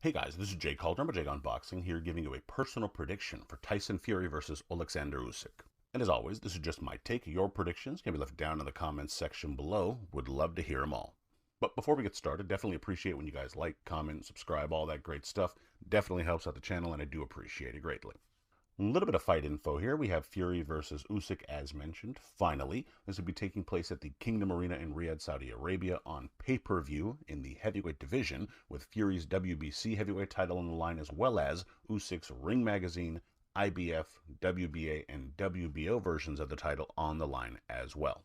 Hey guys, this is Jay Calder. I'm JAYONBOXING here giving you a personal prediction for Tyson Fury versus Oleksandr Usyk. And as always, this is just my take. Your predictions can be left down in the comments section below. Would love to hear them all. But before we get started, definitely appreciate when you guys like, comment, subscribe, all that great stuff. Definitely helps out the channel and I do appreciate it greatly. A little bit of fight info here. We have Fury versus Usyk as mentioned. Finally, this will be taking place at the Kingdom Arena in Riyadh, Saudi Arabia on pay-per-view in the heavyweight division with Fury's WBC heavyweight title on the line as well as Usyk's Ring Magazine, IBF, WBA, and WBO versions of the title on the line as well.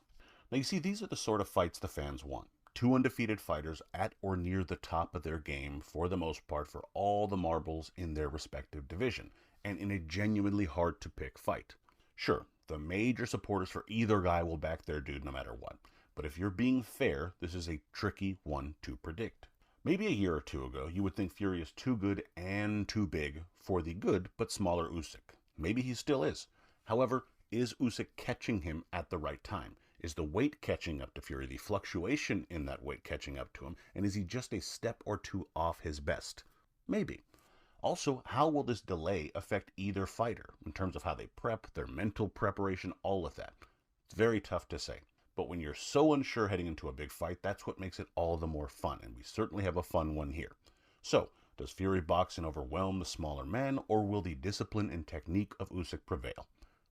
Now you see, these are the sort of fights the fans want. Two undefeated fighters at or near the top of their game for the most part for all the marbles in their respective division, and in a genuinely hard to pick fight. Sure, the major supporters for either guy will back their dude no matter what, but if you're being fair, this is a tricky one to predict. Maybe a year or two ago, you would think Fury is too good and too big for the good but smaller Usyk. Maybe he still is. However, is Usyk catching him at the right time? Is the weight catching up to Fury, the fluctuation in that weight catching up to him, and is he just a step or two off his best? Maybe. Also, how will this delay affect either fighter in terms of how they prep, their mental preparation, all of that? It's very tough to say. But when you're so unsure heading into a big fight, that's what makes it all the more fun, and we certainly have a fun one here. So, does Fury box and overwhelm the smaller man, or will the discipline and technique of Usyk prevail?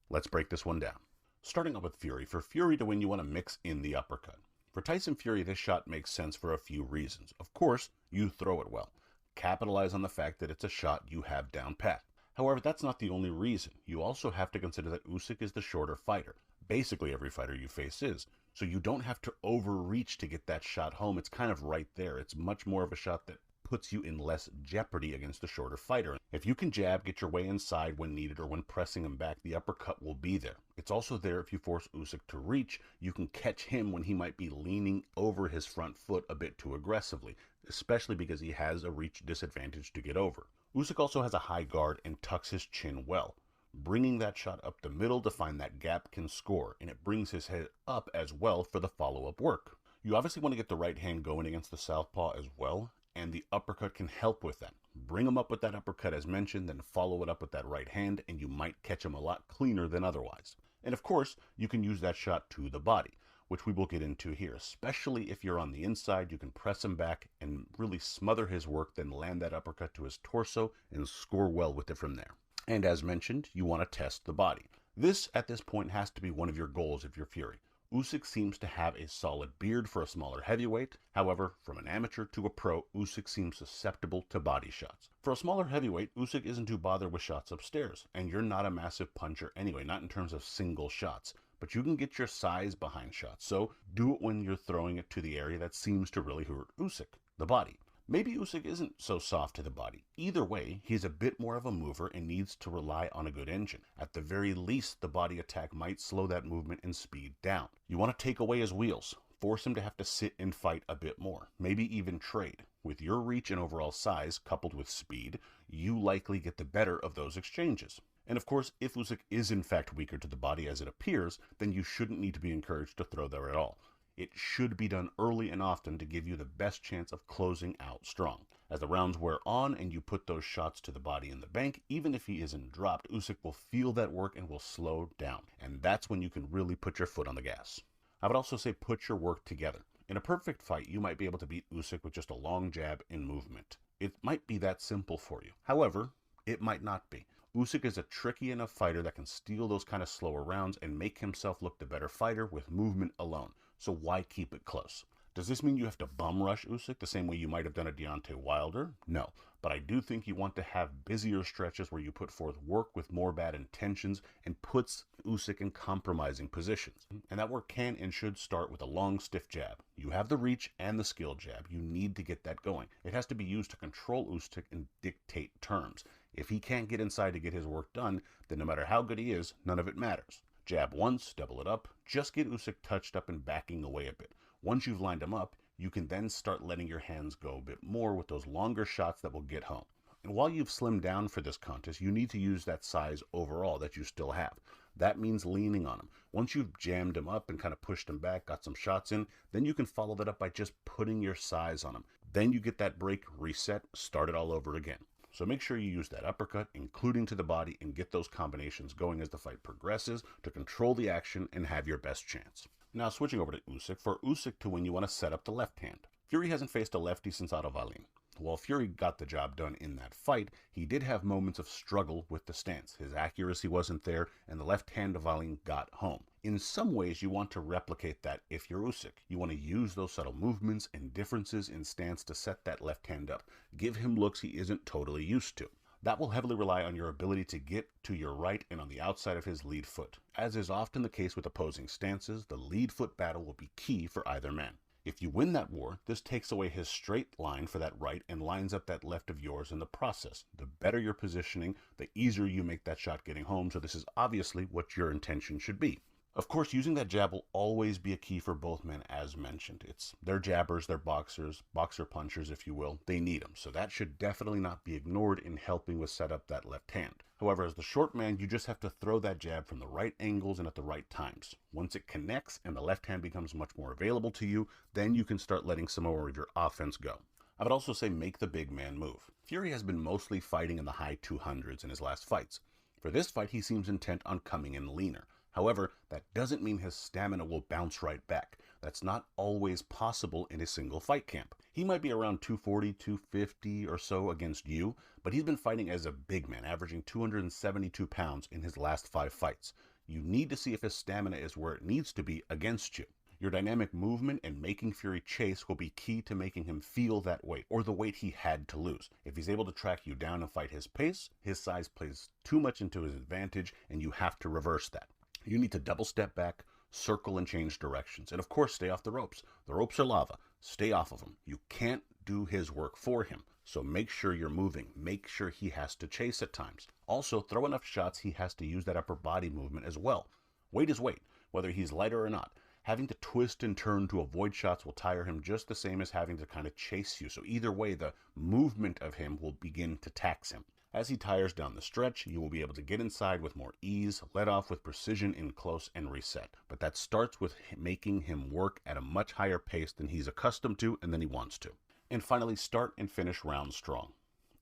Let's break this one down. Starting up with Fury. For Fury to win, you want to mix in the uppercut. For Tyson Fury, this shot makes sense for a few reasons. Of course, you throw it well. Capitalize on the fact that it's a shot you have down pat. However, that's not the only reason. You also have to consider that Usyk is the shorter fighter. Basically, every fighter you face is. So you don't have to overreach to get that shot home. It's kind of right there. It's much more of a shot that puts you in less jeopardy against the shorter fighter. If you can jab, get your way inside when needed or when pressing him back, the uppercut will be there. It's also there if you force Usyk to reach. You can catch him when he might be leaning over his front foot a bit too aggressively, especially because he has a reach disadvantage to get over. Usyk also has a high guard and tucks his chin well. Bringing that shot up the middle to find that gap can score, and it brings his head up as well for the follow-up work. You obviously want to get the right hand going against the southpaw as well, and the uppercut can help with that. Bring him up with that uppercut as mentioned, then follow it up with that right hand, and you might catch him a lot cleaner than otherwise. And of course, you can use that shot to the body, which we will get into here. Especially if you're on the inside, you can press him back and really smother his work, then land that uppercut to his torso and score well with it from there. And as mentioned, you want to test the body. This, at this point, has to be one of your goals if you're Fury. Usyk seems to have a solid beard for a smaller heavyweight. However, from an amateur to a pro, Usyk seems susceptible to body shots. For a smaller heavyweight, Usyk isn't too bothered with shots upstairs, and you're not a massive puncher anyway, not in terms of single shots. But you can get your size behind shots, so do it when you're throwing it to the area that seems to really hurt Usyk, the body. Maybe Usyk isn't so soft to the body. Either way, he's a bit more of a mover and needs to rely on a good engine. At the very least, the body attack might slow that movement and speed down. You want to take away his wheels. Force him to have to sit and fight a bit more. Maybe even trade. With your reach and overall size, coupled with speed, you likely get the better of those exchanges. And of course, if Usyk is in fact weaker to the body as it appears, then you shouldn't need to be encouraged to throw there at all. It should be done early and often to give you the best chance of closing out strong. As the rounds wear on and you put those shots to the body in the bank, even if he isn't dropped, Usyk will feel that work and will slow down. And that's when you can really put your foot on the gas. I would also say put your work together. In a perfect fight, you might be able to beat Usyk with just a long jab and movement. It might be that simple for you. However, it might not be. Usyk is a tricky enough fighter that can steal those kind of slower rounds and make himself look the better fighter with movement alone. So why keep it close? Does this mean you have to bum rush Usyk the same way you might have done a Deontay Wilder? No, but I do think you want to have busier stretches where you put forth work with more bad intentions and puts Usyk in compromising positions. And that work can and should start with a long, stiff jab. You have the reach and the skill jab. You need to get that going. It has to be used to control Usyk and dictate terms. If he can't get inside to get his work done, then no matter how good he is, none of it matters. Jab once, double it up, just get Usyk touched up and backing away a bit. Once you've lined him up, you can then start letting your hands go a bit more with those longer shots that will get home. And while you've slimmed down for this contest, you need to use that size overall that you still have. That means leaning on him. Once you've jammed him up and kind of pushed him back, got some shots in, then you can follow that up by just putting your size on him. Then you get that break, reset, start it all over again. So make sure you use that uppercut, including to the body, and get those combinations going as the fight progresses to control the action and have your best chance. Now switching over to Usyk. For Usyk to win, you want to set up the left hand. Fury hasn't faced a lefty since Otto Wallin. While Fury got the job done in that fight, he did have moments of struggle with the stance. His accuracy wasn't there, and the left hand of Wallin got home. In some ways, you want to replicate that if you're Usyk. You want to use those subtle movements and differences in stance to set that left hand up. Give him looks he isn't totally used to. That will heavily rely on your ability to get to your right and on the outside of his lead foot. As is often the case with opposing stances, the lead foot battle will be key for either man. If you win that war, this takes away his straight line for that right and lines up that left of yours in the process. The better your positioning, the easier you make that shot getting home, so this is obviously what your intention should be. Of course, using that jab will always be a key for both men, as mentioned. They're jabbers, they're boxers, boxer punchers, if you will. They need them, so that should definitely not be ignored in helping with set up that left hand. However, as the short man, you just have to throw that jab from the right angles and at the right times. Once it connects and the left hand becomes much more available to you, then you can start letting some more of your offense go. I would also say make the big man move. Fury has been mostly fighting in the high 200s in his last fights. For this fight, he seems intent on coming in leaner. However, that doesn't mean his stamina will bounce right back. That's not always possible in a single fight camp. He might be around 240, 250 or so against you, but he's been fighting as a big man, averaging 272 pounds in his last 5 fights. You need to see if his stamina is where it needs to be against you. Your dynamic movement and making Fury chase will be key to making him feel that weight, or the weight he had to lose. If he's able to track you down and fight his pace, his size plays too much into his advantage, and you have to reverse that. You need to double step back, circle and change directions, and of course stay off the ropes. The ropes are lava. Stay off of them. You can't do his work for him, so make sure you're moving. Make sure he has to chase at times. Also, throw enough shots he has to use that upper body movement as well. Weight is weight, whether he's lighter or not. Having to twist and turn to avoid shots will tire him just the same as having to kind of chase you, so either way, the movement of him will begin to tax him. As he tires down the stretch, you will be able to get inside with more ease, let off with precision in close, and reset. But that starts with making him work at a much higher pace than he's accustomed to and than he wants to. And finally, start and finish rounds strong.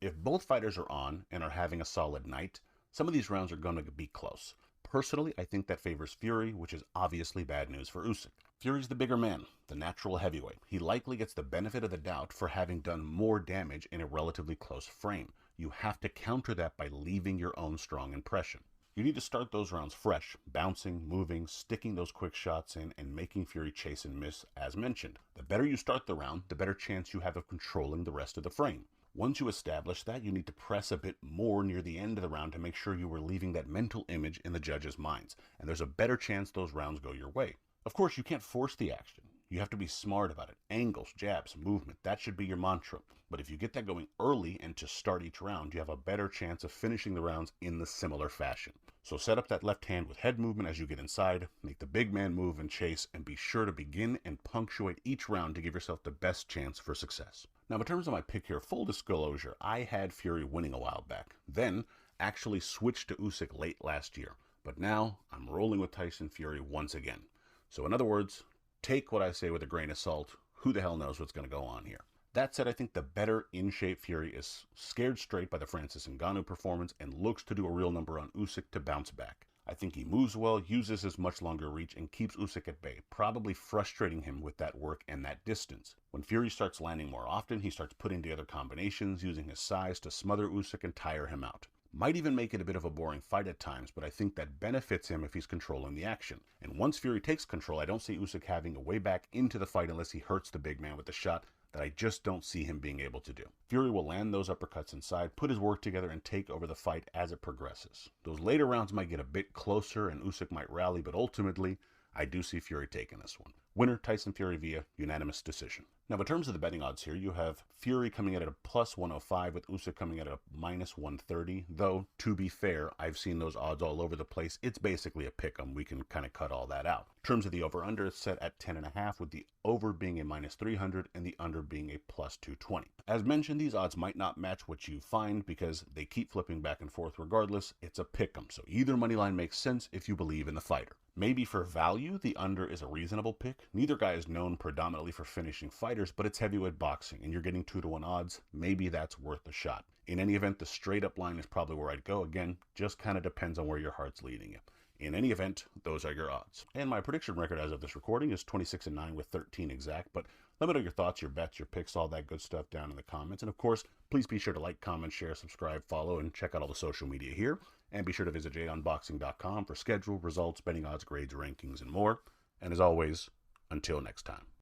If both fighters are on and are having a solid night, some of these rounds are going to be close. Personally, I think that favors Fury, which is obviously bad news for Usyk. Fury's the bigger man, the natural heavyweight. He likely gets the benefit of the doubt for having done more damage in a relatively close frame. You have to counter that by leaving your own strong impression. You need to start those rounds fresh, bouncing, moving, sticking those quick shots in, and making Fury chase and miss, as mentioned. The better you start the round, the better chance you have of controlling the rest of the frame. Once you establish that, you need to press a bit more near the end of the round to make sure you are leaving that mental image in the judges' minds, and there's a better chance those rounds go your way. Of course, you can't force the action. You have to be smart about it. Angles, jabs, movement, that should be your mantra. But if you get that going early and to start each round, you have a better chance of finishing the rounds in the similar fashion. So set up that left hand with head movement as you get inside, make the big man move and chase, and be sure to begin and punctuate each round to give yourself the best chance for success. Now, in terms of my pick here, full disclosure, I had Fury winning a while back, then actually switched to Usyk late last year. But now, I'm rolling with Tyson Fury once again. So in other words, take what I say with a grain of salt. Who the hell knows what's going to go on here? That said, I think the better in-shape Fury is scared straight by the Francis Ngannou performance and looks to do a real number on Usyk to bounce back. I think he moves well, uses his much longer reach, and keeps Usyk at bay, probably frustrating him with that work and that distance. When Fury starts landing more often, he starts putting together combinations, using his size to smother Usyk and tire him out. Might even make it a bit of a boring fight at times, but I think that benefits him if he's controlling the action. And once Fury takes control, I don't see Usyk having a way back into the fight unless he hurts the big man with a shot that I just don't see him being able to do. Fury will land those uppercuts inside, put his work together, and take over the fight as it progresses. Those later rounds might get a bit closer and Usyk might rally, but ultimately, I do see Fury taking this one. Winner, Tyson Fury via unanimous decision. Now, in terms of the betting odds here, you have Fury coming in at a plus 105 with Usyk coming in at a minus 130. Though, to be fair, I've seen those odds all over the place. It's basically a pick-em. We can kind of cut all that out. In terms of the over-under, it's set at 10.5 with the over being a minus 300 and the under being a plus 220. As mentioned, these odds might not match what you find because they keep flipping back and forth regardless. It's a pick-em, so either money line makes sense if you believe in the fighter. Maybe for value, the under is a reasonable pick. Neither guy is known predominantly for finishing fighters, but it's heavyweight boxing, and you're getting 2-to-1 odds. Maybe that's worth a shot. In any event, the straight-up line is probably where I'd go. Again, just kind of depends on where your heart's leading you. In any event, those are your odds. And my prediction record as of this recording is 26-9 with 13 exact, but let me know your thoughts, your bets, your picks, all that good stuff down in the comments. And of course, please be sure to like, comment, share, subscribe, follow, and check out all the social media here. And be sure to visit JAYONBOXING.com for schedule, results, betting odds, grades, rankings, and more. And as always, until next time.